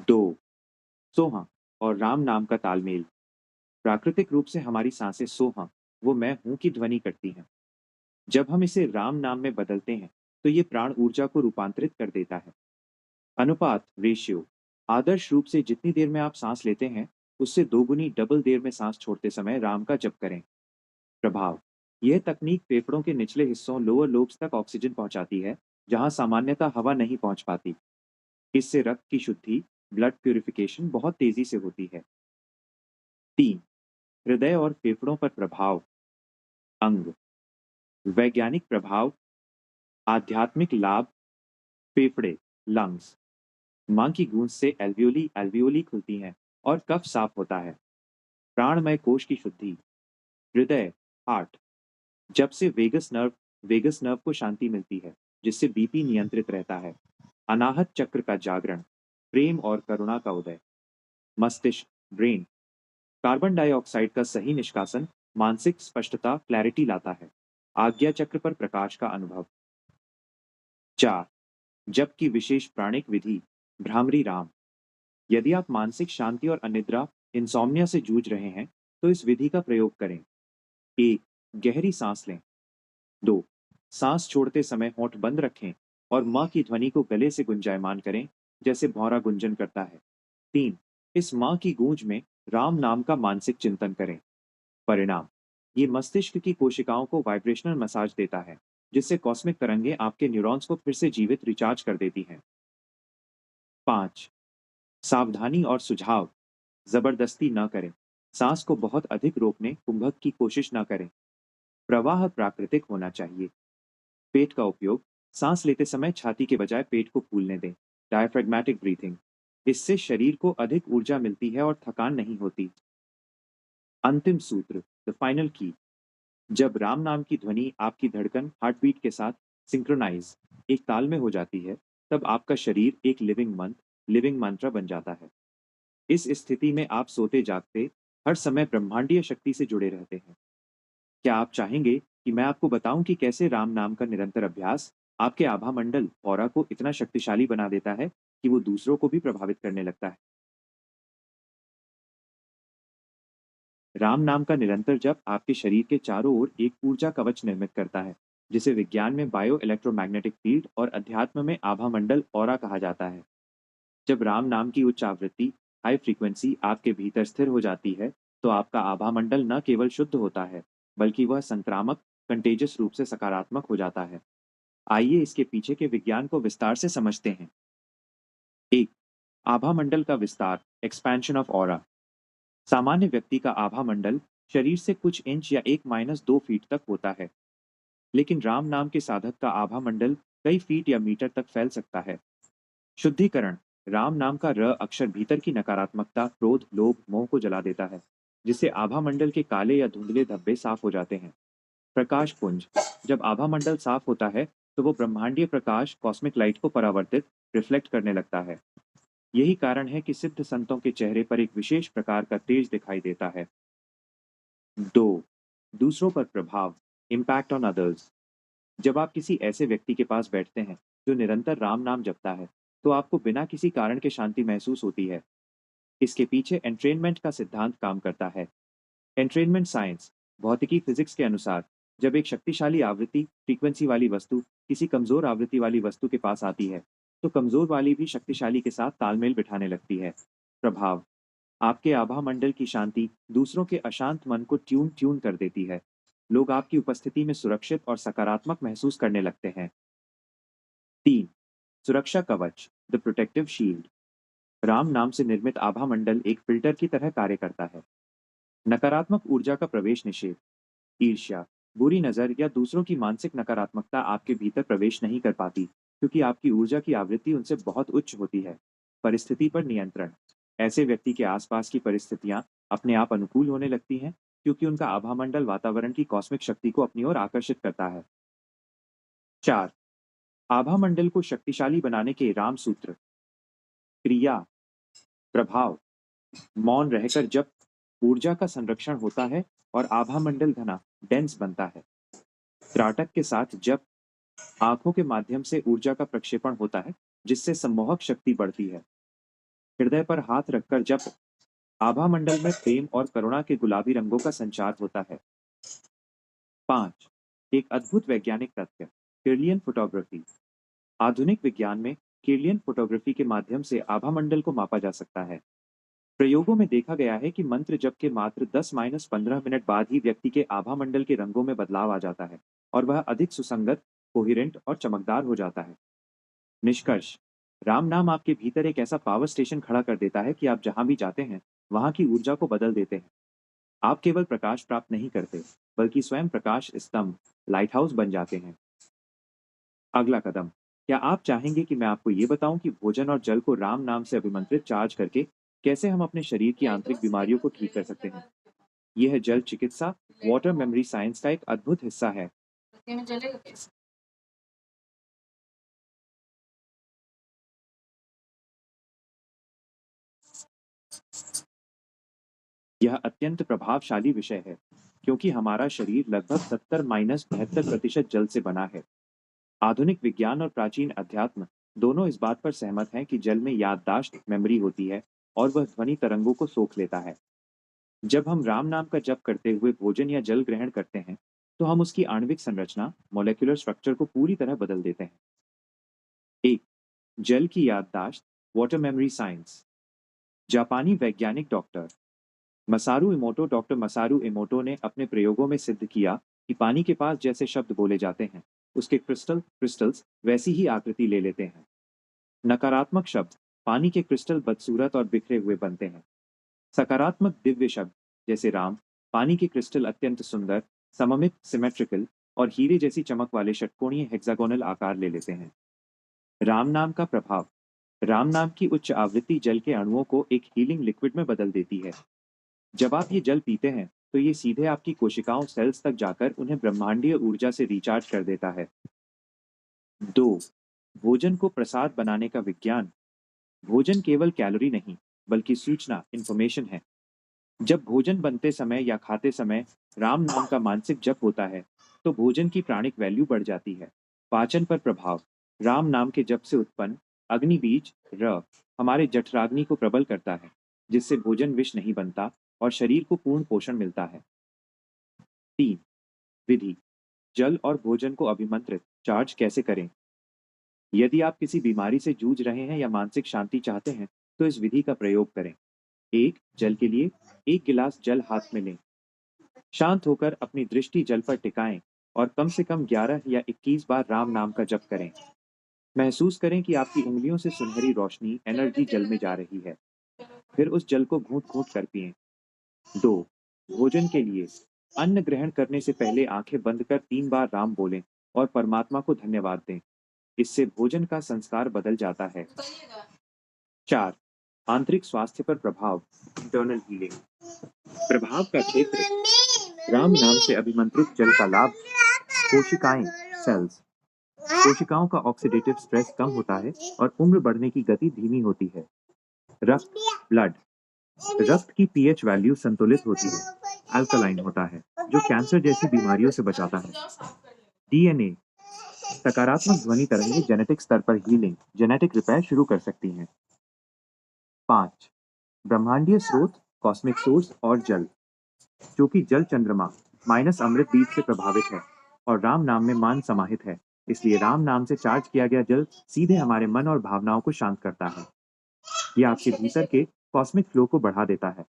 2. सोहा और राम नाम का तालमेल। प्राकृतिक रूप से हमारी सांसें सोहा, वो मैं हूं की ध्वनि करती हैं। जब हम इसे राम नाम में बदलते हैं तो ये प्राण ऊर्जा को रूपांतरित कर देता है। अनुपात रेशियो: आदर्श रूप से जितनी देर में आप सांस लेते हैं उससे दोगुनी डबल देर में सांस छोड़ते समय राम का जप करें। प्रभाव: यह तकनीक फेफड़ों के निचले हिस्सों लोअर लोब्स तक ऑक्सीजन पहुंचाती है, जहां सामान्यतः हवा नहीं पहुंच पाती। इससे रक्त की शुद्धि, ब्लड प्यूरिफिकेशन बहुत तेजी से होती है। 3. हृदय और फेफड़ों पर प्रभाव। अंग वैज्ञानिक प्रभाव, आध्यात्मिक लाभ, फेफड़े लंग्स। मां की गूंज से एल्वियोली एल्वियोली खुलती हैं और कफ साफ होता है। प्राणमय कोश की शुद्धि। हृदय हार्ट, जब से वेगस नर्व को शांति मिलती है, जिससे बीपी नियंत्रित रहता है। अनाहत चक्र का जागरण, प्रेम और करुणा का उदय। मस्तिष्क ब्रेन, कार्बन डाइऑक्साइड का सही निष्कासन मानसिक स्पष्टता क्लैरिटी लाता है। आज्ञा चक्र पर प्रकाश का अनुभव। 4. जप की विशेष प्राणिक विधि, भ्रामरी राम। यदि आप मानसिक शांति और अनिद्रा इंसोम्निया से जूझ रहे हैं तो इस विधि का प्रयोग करें। 1. गहरी सांस लें। 2. सांस छोड़ते समय होंठ बंद रखें और मां की ध्वनि को गले से गुंजायमान करें, जैसे भौरा गुंजन करता है। 3. इस मां की गूंज में राम नाम का मानसिक चिंतन करें। परिणाम: ये मस्तिष्क की कोशिकाओं को वाइब्रेशनल मसाज देता है, जिससे कॉस्मिक तरंगें आपके न्यूरॉन्स को फिर से जीवित रिचार्ज कर देती हैं। 5. सावधानी और सुझाव: जबरदस्ती न करें। सांस को बहुत अधिक रोकने कुंभक की कोशिश न करें। प्रवाह प्राकृतिक होना चाहिए। पेट का उपयोग सांस लेते समय छाती के बजाय पेट को फूलने दें, डायफ्रेगमेटिक ब्रीथिंग। इससे शरीर को अधिक ऊर्जा मिलती है और थकान नहीं होती। अंतिम सूत्र, द फाइनल की। जब राम नाम की ध्वनि आपकी धड़कन हार्ट बीट के साथ सिंक्रोनाइज एक ताल में हो जाती है, तब आपका शरीर एक लिविंग मंत्र बन जाता है। इस स्थिति में आप सोते जागते हर समय ब्रह्मांडीय शक्ति से जुड़े रहते हैं। क्या आप चाहेंगे कि मैं आपको बताऊं कि कैसे राम नाम का निरंतर अभ्यास आपके आभा मंडल ऑरा को इतना शक्तिशाली बना देता है कि वो दूसरों को भी प्रभावित करने लगता है? राम नाम का निरंतर जप आपके शरीर के चारों ओर एक ऊर्जा कवच निर्मित करता है, जिसे विज्ञान में बायो इलेक्ट्रोमैग्नेटिक फील्ड और अध्यात्म में आभा मंडल ऑरा कहा जाता है। जब राम नाम की उच्च आवृत्ति हाई फ्रीक्वेंसी आपके भीतर स्थिर हो जाती है, तो आपका आभा मंडल न केवल शुद्ध होता है, बल्कि वह संक्रामक कंटेजियस रूप से सकारात्मक हो जाता है। आइए इसके पीछे के विज्ञान को विस्तार से समझते हैं। एक, आभा मंडल का विस्तार, एक्सपेंशन ऑफ ऑरा। सामान्य व्यक्ति का आभा मंडल शरीर से कुछ इंच या 1-2 फीट तक होता है, लेकिन राम नाम के साधक का आभा मंडल कई फीट या मीटर तक फैल सकता है। शुद्धिकरण, राम नाम का र अक्षर भीतर की नकारात्मकता, क्रोध, लोभ, मोह को जला देता है, जिससे आभा मंडल के काले या धुंधले धब्बे साफ हो जाते हैं। प्रकाश पुंज, जब आभा मंडल साफ होता है, तो वो ब्रह्मांडीय प्रकाश कॉस्मिक लाइट को परावर्तित रिफ्लेक्ट करने लगता है। यही कारण है कि सिद्ध संतों के चेहरे पर एक विशेष प्रकार का तेज दिखाई देता है। 2. दूसरों पर प्रभाव, इम्पैक्ट ऑन अदर्स। जब आप किसी ऐसे व्यक्ति के पास बैठते हैं जो निरंतर राम नाम जपता है, तो आपको बिना किसी कारण के शांति महसूस होती है। इसके पीछे एंट्रेनमेंट का सिद्धांत काम करता है। एंट्रेनमेंट साइंस, भौतिकी फिजिक्स के अनुसार, जब एक शक्तिशाली आवृत्ति फ्रीक्वेंसी वाली वस्तु किसी कमजोर आवृत्ति वाली वस्तु के पास आती है, तो कमजोर वाली भी शक्तिशाली के साथ तालमेल बिठाने लगती है। प्रभाव, आपके आभा मंडल की शांति दूसरों के अशांत मन को ट्यून ट्यून कर देती है। लोग आपकी उपस्थिति में सुरक्षित और सकारात्मक महसूस करने लगते हैं। 3. सुरक्षा कवच, द प्रोटेक्टिव शील्ड। राम नाम से निर्मित आभा मंडल एक फिल्टर की तरह कार्य करता है। नकारात्मक ऊर्जा का प्रवेश निषेध, ईर्ष्या, बुरी नजर या दूसरों की मानसिक नकारात्मकता आपके भीतर प्रवेश नहीं कर पाती, क्योंकि आपकी ऊर्जा की आवृत्ति उनसे बहुत उच्च होती है। परिस्थिति पर नियंत्रण, ऐसे व्यक्ति के आसपास की परिस्थितियां अपने आप अनुकूल होने लगती हैं, क्योंकि उनका आभामंडल वातावरण की कॉस्मिक शक्ति को अपनी ओर आकर्षित करता है। 4. आभामंडल को शक्तिशाली बनाने के राम सूत्र। क्रिया, प्रभाव, मौन रहकर जब ऊर्जा का संरक्षण होता है और आभामंडल घना डेंस बनता है। त्राटक के साथ जब आंखों के माध्यम से ऊर्जा का प्रक्षेपण होता है, जिससे सम्मोहक शक्ति बढ़ती है। हृदय पर हाथ रखकर जब आभामंडल में प्रेम और करुणा के गुलाबी रंगों का संचार होता है। 5. एक अद्भुत वैज्ञानिक तथ्य, किरलियन फोटोग्राफी। आधुनिक विज्ञान में किरलियन फोटोग्राफी के माध्यम से आभामंडल को मापा जा सकता है। प्रयोगों में देखा गया है कि मंत्र जप के मात्र 10-15 मिनट बाद ही व्यक्ति के आभामंडल के रंगों में बदलाव आ जाता है और वह अधिक सुसंगत, कोहेरेंट और चमकदार हो जाता है। निष्कर्ष, राम नाम आपके भीतर एक ऐसा पावर स्टेशन खड़ा कर देता है कि आप जहां भी जाते हैं, वहां की ऊर्जा को बदल देते हैं। आप केवल प्रकाश प्राप्त नहीं करते, बल्कि स्वयं प्रकाश स्तंभ, लाइट हाउस बन जाते हैं। अगला कदम, क्या आप चाहेंगे कि मैं आपको ये बताऊं कि भोजन और जल को राम नाम से अभिमंत्रित चार्ज करके कैसे हम अपने शरीर की आंतरिक बीमारियों को ठीक कर सकते हैं? यह जल चिकित्सा, वाटर मेमोरी साइंस का एक अद्भुत हिस्सा है। में जलेगा कैसे? यह अत्यंत प्रभावशाली विषय है, क्योंकि हमारा शरीर लगभग 70-72% जल से बना है। आधुनिक विज्ञान और प्राचीन अध्यात्म दोनों इस बात पर सहमत हैं कि जल में याददाश्त, मेमोरी होती है और वह ध्वनि तरंगों को सोख लेता है। जब हम राम नाम का जप करते हुए भोजन या जल ग्रहण करते हैं, तो हम उसकी आणविक संरचना, मॉलिक्यूलर स्ट्रक्चर को पूरी तरह बदल देते हैं। एक, जल की याददाश्त, वाटर मेमोरी साइंस। जापानी वैज्ञानिक डॉक्टर मसारू इमोटो ने अपने प्रयोगों में सिद्ध किया कि पानी के पास जैसे शब्द बोले जाते हैं, उसके क्रिस्टल्स वैसी ही आकृति ले लेते हैं। नकारात्मक शब्द पानी के क्रिस्टल बदसूरत और बिखरे हुए बनते हैं। सकारात्मक दिव्य शब्द जैसे राम, पानी के क्रिस्टल अत्यंत सुंदर, सममित, सिमेट्रिकल और हीरे जैसी चमक वाले षटकोणीय हेक्सागोनल आकार ले लेते हैं। राम नाम का प्रभाव। राम नाम की उच्च आवृत्ति जल के अणुओं को एक हीलिंग लिक्विड में बदल देती है। जब आप ये जल पीते हैं तो ये सीधे आपकी कोशिकाओं सेल्स तक जाकर उन्हें ब्रह्मांडीय ऊर्जा से रिचार्ज कर देता है। 2. भोजन को प्रसाद बनाने का विज्ञान। भोजन केवल कैलोरी नहीं, बल्कि सूचना, इंफॉर्मेशन है। जब भोजन बनते समय या खाते समय राम नाम का मानसिक जप होता है, तो भोजन की प्राणिक वैल्यू बढ़ जाती है। पाचन पर प्रभाव। राम नाम के जप से उत्पन्न अग्नि बीज र हमारे जठराग्नि को प्रबल करता है, जिससे भोजन विष नहीं बनता और शरीर को पूर्ण पोषण मिलता है। 3. विधि। जल और भोजन को अभिमंत्रित चार्ज कैसे करें। यदि आप किसी बीमारी से जूझ रहे हैं या मानसिक शांति चाहते हैं, तो इस विधि का प्रयोग करें। 1. जल के लिए 1 गिलास जल हाथ में लें। शांत होकर अपनी दृष्टि जल पर टिकाएं और कम से कम 11 या 21 बार राम नाम का जप करें। महसूस करें कि आपकी उंगलियों से सुनहरी रोशनी, एनर्जी जल में जा रही है। फिर उस जल को घूंट-घूंट कर पिएं। 2. भोजन के लिए अन्न ग्रहण करने से पहले आंखें बंद कर 3 बार राम बोलें और परमात्मा को धन्यवाद दें। इससे भोजन का संस्कार बदल जाता है। 4. आंतरिक स्वास्थ्य पर प्रभाव। Internal healing. प्रभाव का क्षेत्र। राम नाम से अभिमंत्रित जल का लाभ। कोशिकाएं सेल्स। कोशिकाओं का ऑक्सीडेटिव स्ट्रेस कम होता है और उम्र बढ़ने की गति धीमी होती है। रक्त ब्लड। रक्त की पीएच वैल्यू संतुलित होती है, अल्कलाइन होता है, जो कैंसर जैसी बीमारियों से बचाता है। डीएनए। सकारात्मक ध्वनि तरंगें जेनेटिक स्तर पर हीलिंग, जेनेटिक रिपेयर शुरू कर सकती हैं। 5. ब्रह्मांडीय स्रोत, कॉस्मिक सोर्स और जल। क्योंकि जल चंद्रमा माइनस अमृत बीज से प्रभावित है और राम नाम में मान समाहित है, इसलिए राम नाम से चार्ज किया गया जल सीधे हमारे मन और भावनाओं को शांत करता है। यह आपके भीतर के कॉस्मिक फ्लो को बढ़ा देता है।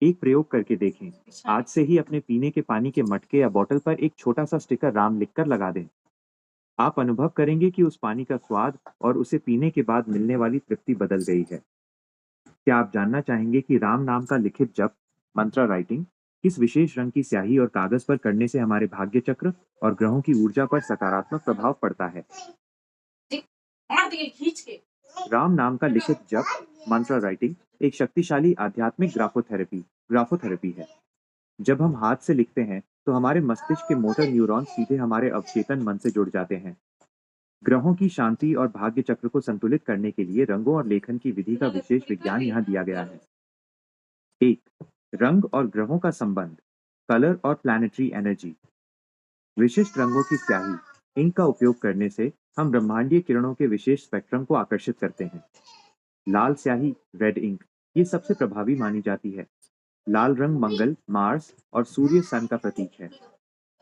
एक प्रयोग करके देखें। आज से ही अपने पीने के पानी के मटके या बोतल पर एक छोटा सा स्टिकर राम लिखकर लगा दें। आप अनुभव करेंगे कि उस पानी का स्वाद और उसे पीने के बाद मिलने वाली तृप्ति बदल गई है। क्या आप जानना चाहेंगे कि राम नाम का लिखित जप, मंत्र राइटिंग, किस विशेष रंग की स्याही और कागज पर करने से हमारे भाग्य चक्र और ग्रहों की ऊर्जा पर सकारात्मक प्रभाव पड़ता है? राम नाम का लिखित जप, मंत्र राइटिंग एक शक्तिशाली आध्यात्मिक ग्राफोथेरेपी है। जब हम हाथ से लिखते हैं तो हमारे मस्तिष्क के मोटर न्यूरॉन सीधे हमारे अवचेतन मन से जुड़ जाते हैं। ग्रहों की शांति और भाग्य चक्र को संतुलित करने के लिए रंगों और लेखन की विधि का विशेष विज्ञान यहाँ दिया गया है। 1. रंग और ग्रहों का संबंध, कलर और प्लैनेटरी एनर्जी। विशिष्ट रंगों की स्याही, इंक का उपयोग करने से हम ब्रह्मांडीय किरणों के विशेष स्पेक्ट्रम को आकर्षित करते हैं। लाल स्याही, रेड इंक, ये सबसे प्रभावी मानी जाती है। लाल रंग मंगल, मार्स और सूर्य सन का प्रतीक है।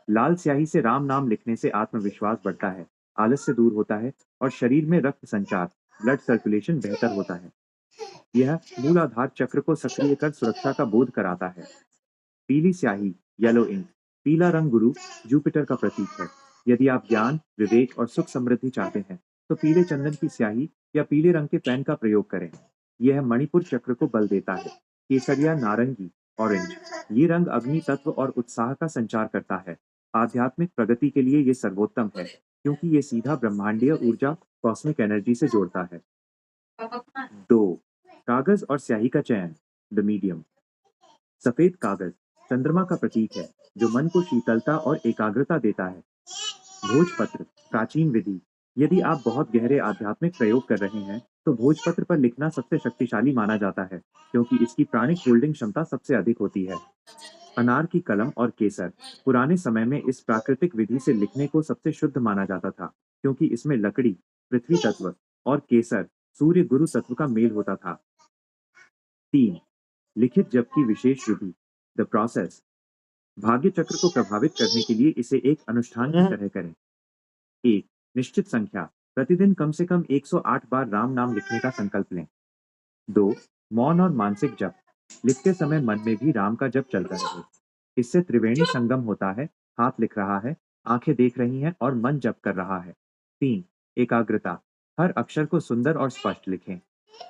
लाल स्याही से राम नाम लिखने से आत्मविश्वास बढ़ता है, आलस्य दूर होता है और शरीर में रक्त संचार, ब्लड सर्कुलेशन बेहतर होता है। यह मूलाधार चक्र को सक्रिय कर सुरक्षा का बोध कराता है। पीली स्याही, येलो इंक, पीला रंग गुरु, जुपिटर का प्रतीक है। यदि आप ज्ञान, विवेक और सुख समृद्धि चाहते हैं, तो पीले चंदन की स्याही या पीले रंग के पेन का प्रयोग करें। यह मणिपुर चक्र को बल देता है। केसरिया नारंगी, ऑरेंज, ये रंग अग्नि तत्व और उत्साह का संचार करता है। आध्यात्मिक प्रगति के लिए ये सर्वोत्तम है, क्योंकि ये सीधा ब्रह्मांडीय ऊर्जा, कॉस्मिक एनर्जी से जोड़ता है। 2. कागज और स्याही का चयन, द मीडियम। सफेद कागज चंद्रमा का प्रतीक है, जो मन को शीतलता और एकाग्रता देता है। भोजपत्र, प्राचीन विधि। यदि आप बहुत गहरे आध्यात्मिक प्रयोग कर रहे हैं, तो भोजपत्र पर लिखना सबसे शक्तिशाली माना जाता है, क्योंकि इसकी प्राणिक होल्डिंग क्षमता सबसे अधिक होती है। अनार की कलम और केसर, पुराने समय में इस प्राकृतिक विधि से लिखने को सबसे शुद्ध माना जाता था, क्योंकि इसमें लकड़ी, पृथ्वी तत्व और केसर, सूर्य गुरु तत्व का मेल होता था। 3. लिखित जप की विशेष विधि, द प्रोसेस। भाग्य चक्र को प्रभावित करने के लिए इसे एक अनुष्ठान की तरह करें। 1. निश्चित संख्या, प्रतिदिन कम से कम 108 बार राम नाम लिखने का संकल्प लें। 2. मौन और मानसिक जप, लिखते समय मन में भी राम का जप चलता रहे। इससे त्रिवेणी संगम होता है, हाथ लिख रहा है, आंखें देख रही हैं और मन जप कर रहा है। 3. एकाग्रता, हर अक्षर को सुंदर और स्पष्ट लिखें।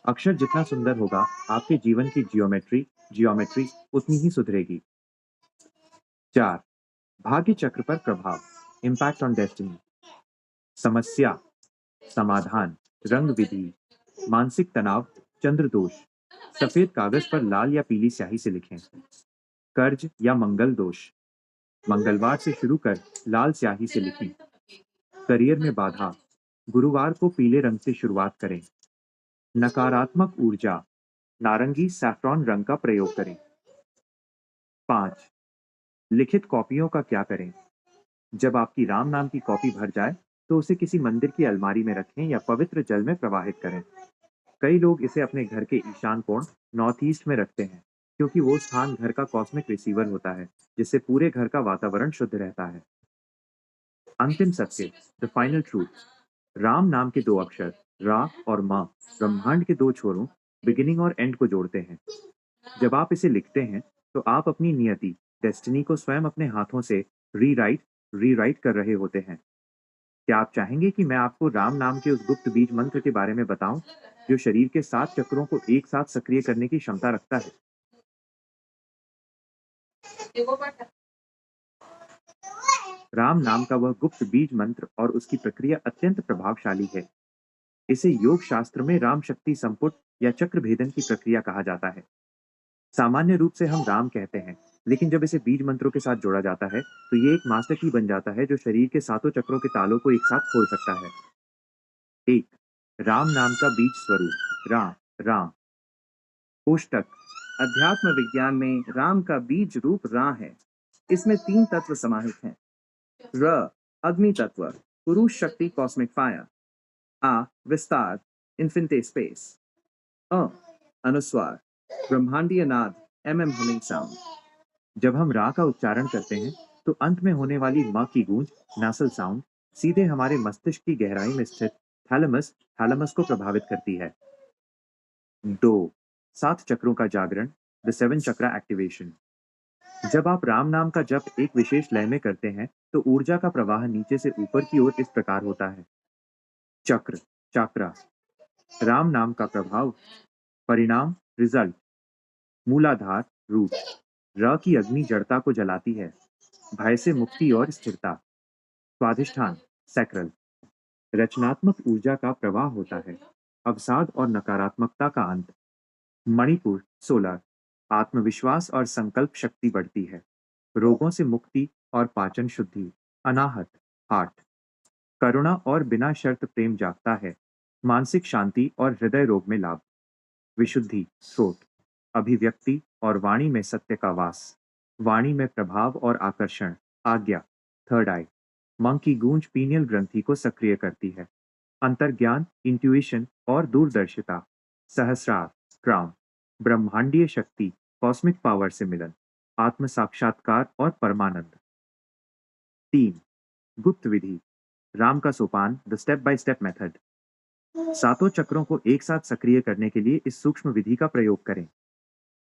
अक्षर जितना सुंदर होगा, आपके जीवन की जियोमेट्री उतनी ही सुधरेगी। 4. भाग्य चक्र पर प्रभाव, इम्पैक्ट ऑन डेस्टिनी। समस्या, समाधान, रंग विधि, मानसिक तनाव, चंद्र दोष। सफेद कागज पर लाल या पीली स्याही से लिखें। कर्ज या मंगल दोष, मंगलवार से शुरू कर लाल स्याही से लिखें। करियर में बाधा, गुरुवार को पीले रंग से शुरुआत करें। नकारात्मक ऊर्जा, नारंगी सैफ्रॉन रंग का प्रयोग करें। 5. लिखित कॉपियों का क्या करें? जब आपकी राम नाम की कॉपी भर जाए तो उसे किसी मंदिर की अलमारी में रखें या पवित्र जल में प्रवाहित करें। कई लोग इसे अपने घर के ईशान कोण नॉर्थ ईस्ट में रखते हैं, क्योंकि वो स्थान घर का कॉस्मिक रिसीवर होता है, जिससे पूरे घर का वातावरण शुद्ध रहता है। अंतिम सत्य, द फाइनल ट्रूथ। राम नाम के दो अक्षर रा और माँ ब्रह्मांड के दो छोरों बिगिनिंग और एंड को जोड़ते हैं। जब आप इसे लिखते हैं तो आप अपनी नियति डेस्टिनी को स्वयं अपने हाथों से रीराइट कर रहे होते हैं। क्या आप चाहेंगे कि मैं आपको राम नाम के उस गुप्त बीज मंत्र के बारे में बताऊं, जो शरीर के 7 चक्रों को एक साथ सक्रिय करने की क्षमता रखता है? राम नाम का वह गुप्त बीज मंत्र और उसकी प्रक्रिया अत्यंत प्रभावशाली है। इसे योग शास्त्र में राम शक्ति संपुट या चक्र भेदन की प्रक्रिया कहा जाता है। सामान्य रूप से हम राम कहते हैं, लेकिन जब इसे बीज मंत्रों के साथ जोड़ा जाता है तो ये एक मास्टर की बन जाता है, जो शरीर के 7 चक्रों के तालों को एक साथ खोल सकता है। 1. राम नाम का बीज स्वरूप रा राम। कोष्टक। अध्यात्म विज्ञान में राम का बीज रूप रा है। इसमें 3 तत्व समाहित हैं। र अग्नि तत्व, पुरुष शक्ति कॉस्मिक फायर। आ विस्तार, इन्फिनिटी स्पेस। अ अनुस्वार, ब्रह्मांडीय नाद, हमिंग साउंड। जब हम रा का उच्चारण करते हैं तो अंत में होने वाली म की गूंज नासल साउंड सीधे हमारे मस्तिष्क की गहराई में स्थित थैलेमस को प्रभावित करती है। 2. 7 चक्रों का जागरण, द 7 चक्रा एक्टिवेशन। जब आप राम नाम का जप एक विशेष लय में करते हैं तो ऊर्जा का प्रवाह नीचे से ऊपर की ओर इस प्रकार होता है। चक्र चाक्रा, राम नाम का प्रभाव, परिणाम रिजल्ट, मूलाधार रूट। र की अग्नि जड़ता को जलाती है, भय से मुक्ति और स्थिरता। स्वाधिष्ठान सैक्रल, रचनात्मक ऊर्जा का प्रवाह होता है, अवसाद और नकारात्मकता का अंत। मणिपुर सोलर, आत्मविश्वास और संकल्प शक्ति बढ़ती है, रोगों से मुक्ति और पाचन शुद्धि। अनाहत हार्ट, करुणा और बिना शर्त प्रेम जागता है, मानसिक शांति और हृदय रोग में लाभ। विशुद्धि थ्रोट, अभिव्यक्ति और वाणी में सत्य का वास, वाणी में प्रभाव और आकर्षण। आज्ञा थर्ड आई, मंग की गूंज पीनियल ग्रंथि को सक्रिय करती है, अंतर्ज्ञान इंट्यूशन और दूरदर्शिता। सहस्रार क्राउन, ब्रह्मांडीय शक्ति कॉस्मिक पावर से मिलन, आत्म साक्षात्कार और परमानंद। 3. गुप्त विधि, राम का सोपान, the step by step method. सातों चक्रों को एक साथ सक्रिय करने के लिए इस सूक्ष्म विधि का प्रयोग करें।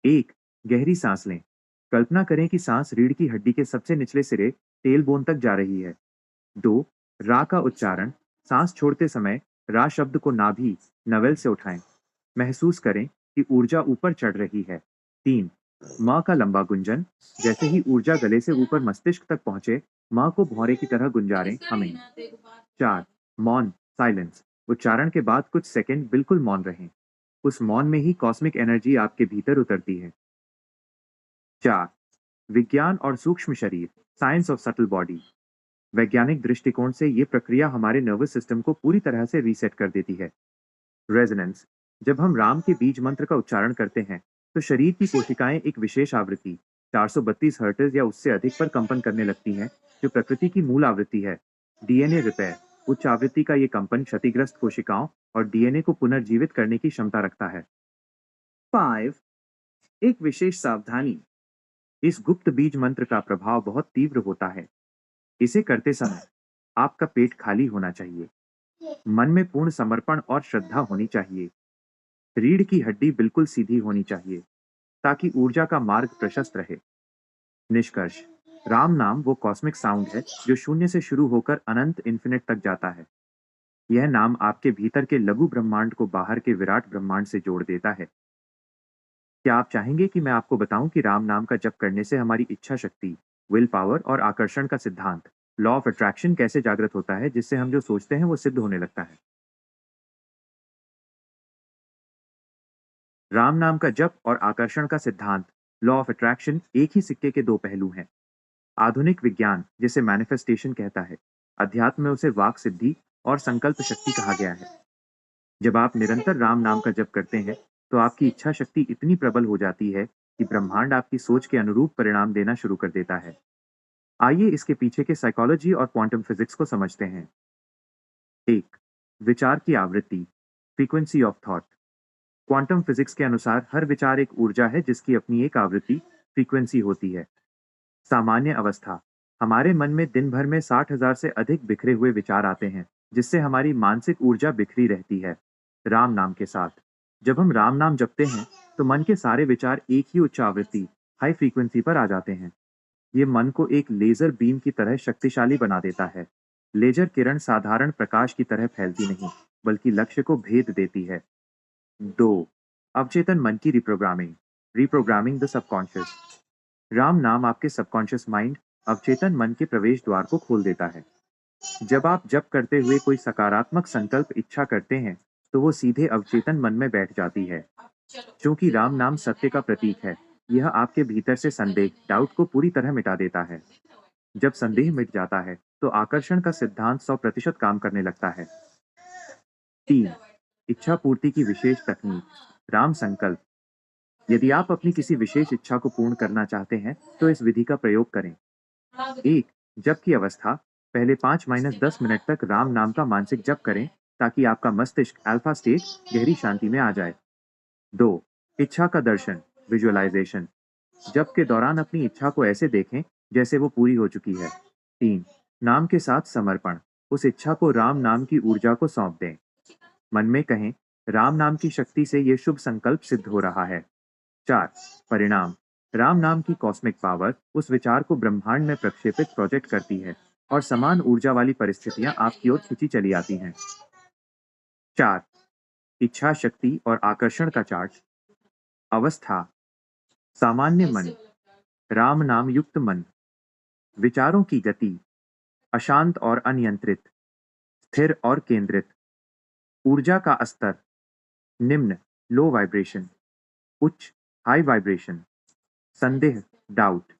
1. गहरी सांस लें। कल्पना करें कि सांस रीढ़ की हड्डी के सबसे निचले सिरे टेल बोन तक जा रही है। 2. रा का उच्चारण, सांस छोड़ते समय रा शब्द को नाभि नवेल से उठाएं। महसूस करें कि ऊर्जा ऊपर चढ़ रही है। 3. माँ का लंबा गुंजन, जैसे ही ऊर्जा गले से ऊपर मस्तिष्क तक पहुंचे, माँ को भौरे की तरह गुंजारें, हमें। 4. मौन साइलेंस, उच्चारण के बाद कुछ सेकंड बिल्कुल मौन रहें। उस मौन में ही कॉस्मिक एनर्जी आपके भीतर उतरती है। 4. विज्ञान और सूक्ष्म शरीर, साइंस ऑफ सटल बॉडी। वैज्ञानिक दृष्टिकोण से ये प्रक्रिया हमारे नर्वस सिस्टम को पूरी तरह से रीसेट कर देती है। रेजोनेंस, जब हम राम के बीज मंत्र का उच्चारण करते हैं तो शरीर की कोशिकाएं एक विशेष आवृत्ति 432 हर्ट्ज या उससे अधिक पर कंपन करने लगती हैं, जो प्रकृति की मूल आवृत्ति है। डीएनए रिपेयर, उच्च आवृत्ति का ये कंपन क्षतिग्रस्त कोशिकाओं और डीएनए को पुनर्जीवित करने की क्षमता रखता है। 5. एक विशेष सावधानी, इस गुप्त बीज मंत्र का प्रभाव बहुत तीव्र होता है। इसे करते समय आपका पेट खाली होना चाहिए, मन में पूर्ण समर्पण और श्रद्धा होनी चाहिए। रीढ़ की हड्डी बिल्कुल सीधी होनी चाहिए ताकि ऊर्जा का मार्ग प्रशस्त रहे। निष्कर्ष, राम नाम वो कॉस्मिक साउंड है जो शून्य से शुरू होकर अनंत इन्फिनिट तक जाता है। यह नाम आपके भीतर के लघु ब्रह्मांड को बाहर के विराट ब्रह्मांड से जोड़ देता है। क्या आप चाहेंगे कि मैं आपको बताऊं कि राम नाम का जप करने से हमारी इच्छा शक्ति, विल पावर और आकर्षण का सिद्धांत लॉ ऑफ अट्रैक्शन कैसे जागृत होता है, जिससे हम जो सोचते हैं वो सिद्ध होने लगता है। राम नाम का जप और आकर्षण का सिद्धांत, लॉ ऑफ अट्रैक्शन, एक ही सिक्के के दो पहलू हैं। आधुनिक विज्ञान जिसे मैनिफेस्टेशन कहता है, अध्यात्म में उसे वाक सिद्धि और संकल्प शक्ति कहा गया है। जब आप निरंतर राम नाम का जप करते हैं, तो आपकी इच्छा शक्ति इतनी प्रबल हो जाती है कि ब्रह्मांड आपकी सोच के अनुरूप परिणाम देना शुरू कर देता है। आइए इसके पीछे के साइकोलॉजी और क्वांटम फिजिक्स को समझते हैं। एक, विचार की आवृत्ति, frequency of thought. Quantum physics के अनुसार हर विचार एक ऊर्जा है जिसकी अपनी एक आवृत्ति, फ्रीक्वेंसी होती है। सामान्य अवस्था, हमारे मन में दिन भर में 60,000 से अधिक बिखरे हुए विचार आते हैं, जिससे हमारी मानसिक ऊर्जा बिखरी रहती है। राम नाम के साथ जब हम राम नाम जपते हैं, तो मन के सारे विचार एक ही उच्च आवृत्ति, हाई फ्रीक्वेंसी पर आ जाते हैं। ये मन को एक लेजर बीम की तरह शक्तिशाली बना देता है। लेजर किरण साधारण प्रकाश की तरह फैलती नहीं, बल्कि लक्ष्य को भेद देती है। 2, अवचेतन मन की reprogramming, reprogramming the subconscious. Ram नाम आपके सबकॉन्शियस माइंड, अवचेतन मन के प्रवेश द्वार को खोल देता है। जब आप जप करते हुए कोई सकारात्मक संकल्प इच्छा करते हैं, तो वो सीधे अवचेतन मन में बैठ जाती है। क्योंकि राम नाम सत्य का प्रतीक है, यह आपके भीतर से संदेह, डाउट को पूरी तरह मिटा देता है। जब संदेह मिट जाता है, तो आकर्षण का सिद्धांत 100% काम करने लगता है। 3, इच्छा पूर्ति की विशेष तकनीक, राम संकल्प। यदि आप अपनी किसी विशेष इच्छा को पूर्ण करना चाहते हैं, तो इस विधि का प्रयोग करें। 1, जप की अवस्था, पहले 5-10 मिनट तक राम नाम का मानसिक जप करें, ताकि आपका मस्तिष्क अल्फा स्टेट, गहरी शांति में आ जाए। 2, इच्छा का दर्शन, विजुअलाइजेशन। जप के दौरान अपनी इच्छा को ऐसे देखें जैसे वो पूरी हो चुकी है। 3, नाम के साथ समर्पण, उस इच्छा को राम नाम की ऊर्जा को सौंप दें। मन में कहें, राम नाम की शक्ति से ये शुभ संकल्प सिद्ध हो रहा है। 4, परिणाम, राम नाम की कॉस्मिक पावर उस विचार को ब्रह्मांड में प्रक्षेपित प्रोजेक्ट करती है, और समान ऊर्जा वाली परिस्थितियां आपकी ओर खींची चली आती हैं। 4, इच्छा शक्ति और आकर्षण का चार्ट। अवस्था, सामान्य मन, राम नाम युक्त मन। विचारों की गति, अशांत और अनियंत्रित, स्थिर और केंद्रित। ऊर्जा का स्तर, निम्न, लो वाइब्रेशन, उच्च, हाई वाइब्रेशन। संदेह, डाउट,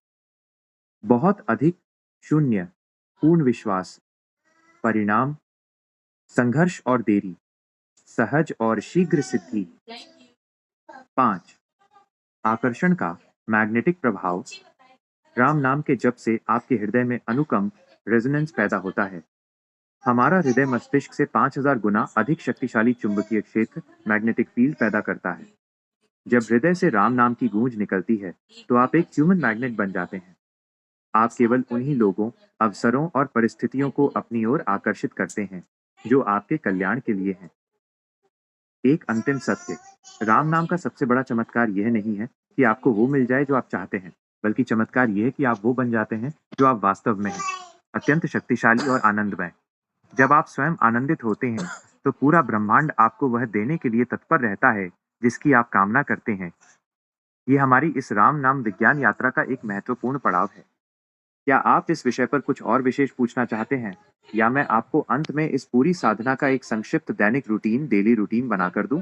बहुत अधिक, शून्य, पूर्ण विश्वास। परिणाम, संघर्ष और देरी, सहज और शीघ्र सिद्धि। 5, आकर्षण का मैग्नेटिक प्रभाव। राम नाम के जप से आपके हृदय में अनुकंप, रेजोनेंस पैदा होता है। हमारा हृदय मस्तिष्क से 5000 गुना अधिक शक्तिशाली चुंबकीय क्षेत्र, मैग्नेटिक फील्ड पैदा करता है। जब हृदय से राम नाम की गूंज निकलती है, तो आप एक ह्यूमन मैग्नेट बन जाते हैं। आप केवल उन्हीं लोगों, अवसरों और परिस्थितियों को अपनी ओर आकर्षित करते हैं जो आपके कल्याण के लिए हैं। एक अंतिम सत्य, राम नाम का सबसे बड़ा चमत्कार यह नहीं है कि आपको वो मिल जाए जो आप चाहते हैं, बल्कि चमत्कार यह है कि आप वो बन जाते हैं जो आप वास्तव में हैं, अत्यंत शक्तिशाली और आनंदमय। जब आप स्वयं आनंदित होते हैं, तो पूरा ब्रह्मांड आपको वह देने के लिए तत्पर रहता है जिसकी आप कामना करते हैं। ये हमारी इस राम नाम विज्ञान यात्रा का एक महत्वपूर्ण पड़ाव है। क्या आप इस विषय पर कुछ और विशेष पूछना चाहते हैं, या मैं आपको अंत में इस पूरी साधना का एक संक्षिप्त दैनिक रूटीन, डेली रूटीन बना कर दूं?